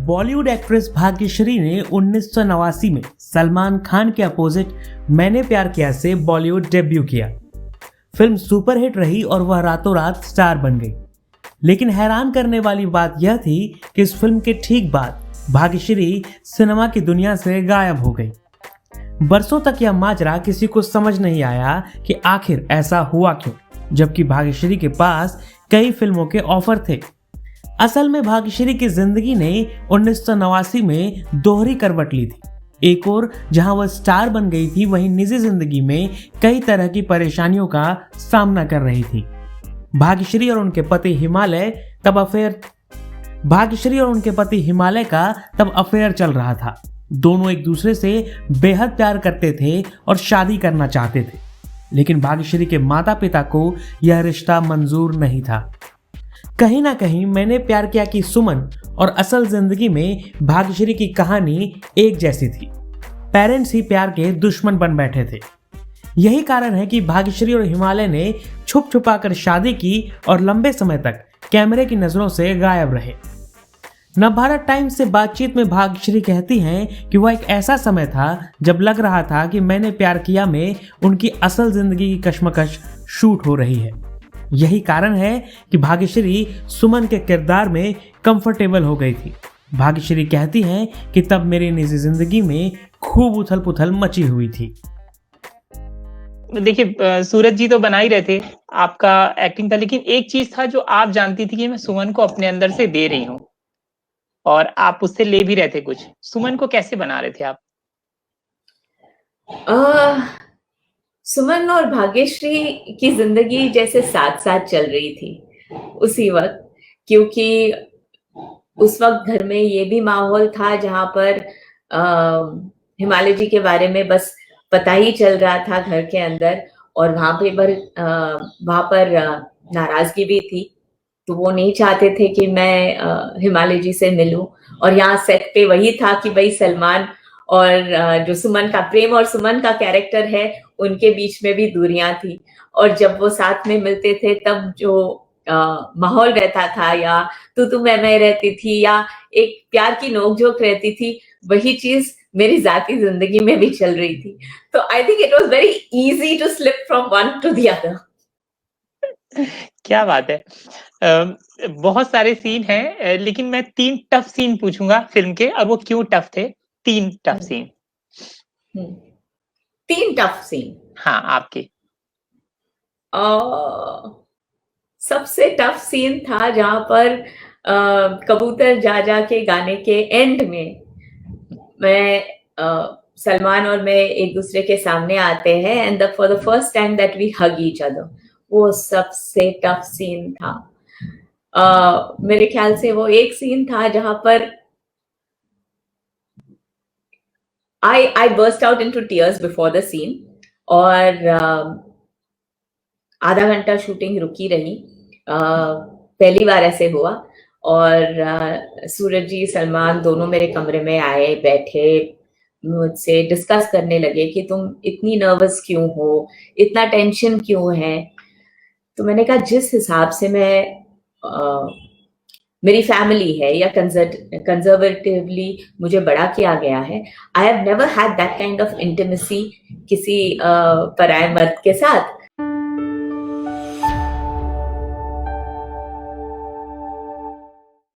Bollywood actress Bhagyashree ने 1989 में सलमान खान के अपोजिट मैंने प्यार किया से बॉलीवुड डेब्यू किया। फिल्म सुपरहिट रही और वह रातों रात स्टार बन गई। लेकिन हैरान करने वाली बात यह थी कि इस फिल्म के ठीक बाद भाग्यश्री सिनेमा की दुनिया से गायब हो गई। बरसों तक यह माजरा किसी को समझ नहीं आया कि आखिर ऐसा हुआ क्यों, जबकि भाग्यश्री के पास कई फिल्मों के ऑफर थे। असल में भाग्यश्री की जिंदगी ने 1989 में दोहरी करवट ली थी। एक और जहां वह स्टार बन गई थी, वहीं निजी जिंदगी में कई तरह की परेशानियों का सामना कर रही थी। भाग्यश्री और उनके पति हिमालय का तब अफेयर चल रहा था। दोनों एक दूसरे से बेहद प्यार करते थे और शादी करना चाहते थे, लेकिन भाग्यश्री के माता पिता को यह रिश्ता मंजूर नहीं था। कहीं ना कहीं मैंने प्यार किया कि सुमन और असल जिंदगी में भाग्यश्री की कहानी एक जैसी थी। पेरेंट्स ही प्यार के दुश्मन बन बैठे थे। यही कारण है कि भाग्यश्री और हिमालय ने छुप छुपा कर शादी की और लंबे समय तक कैमरे की नजरों से गायब रहे। नवभारत टाइम्स से बातचीत में भाग्यश्री कहती हैं कि वह एक ऐसा समय था जब लग रहा था कि मैंने प्यार किया में उनकी असल जिंदगी की कश्मकश शूट हो रही है। यही कारण है कि भाग्यश्री सुमन के किरदार में कंफर्टेबल हो गई थी। भाग्यश्री कहती हैं कि तब मेरी निजी जिंदगी में खूब उथल पुथल मची हुई थी। देखिए, सूरज जी तो बना ही रहे थे, आपका एक्टिंग था, लेकिन एक चीज था जो आप जानती थी कि मैं सुमन को अपने अंदर से दे रही हूँ और आप उससे ले भी रहे थे कुछ। सुमन को कैसे बना रहे थे आप? सुमन और भाग्यश्री की जिंदगी जैसे साथ साथ चल रही थी उसी वक्त, क्योंकि उस वक्त घर में ये भी माहौल था जहां पर हिमालय जी के बारे में बस पता ही चल रहा था घर के अंदर, और वहां पर नाराजगी भी थी। तो वो नहीं चाहते थे कि मैं हिमालय जी से मिलूं, और यहाँ सेट पे वही था कि भाई सलमान और जो सुमन का प्रेम और सुमन का कैरेक्टर है उनके बीच में भी दूरियां थी। और जब वो साथ में मिलते थे तब जो माहौल रहता था, या तू मैं रहती थी, या एक प्यार की नोकझोंक रहती थी, वही चीज मेरी जाती जिंदगी में भी चल रही थी। तो I think it was very easy to slip from one to the other. क्या बात है। बहुत सारे सीन हैं, लेकिन मैं 3 टफ सीन पूछूंगा फिल्म के, और वो क्यों टफ थे। 3 टफ सीन। 3 tough scene? हाँ, आपके। सबसे टफ सीन था जहां पर कबूतर जा के गाने के एंड में सलमान और मैं एक दूसरे के सामने आते हैं, and for the first time that we hug each other. वो सबसे टफ सीन था। मेरे ख्याल से वो एक सीन था जहां पर I burst out into tears before the scene, और आधा घंटा शूटिंग रुकी रही। पहली बार ऐसे हुआ, और सूरज जी सलमान दोनों मेरे कमरे में आए, बैठे, मुझसे डिस्कस करने लगे कि तुम इतनी नर्वस क्यों हो, इतना टेंशन क्यों है। तो मैंने कहा जिस हिसाब से मेरी फैमिली है या कंजर्वेटिवली मुझे बड़ा किया गया है, I have never had that kind of intimacy किसी पराये मर्द के साथ।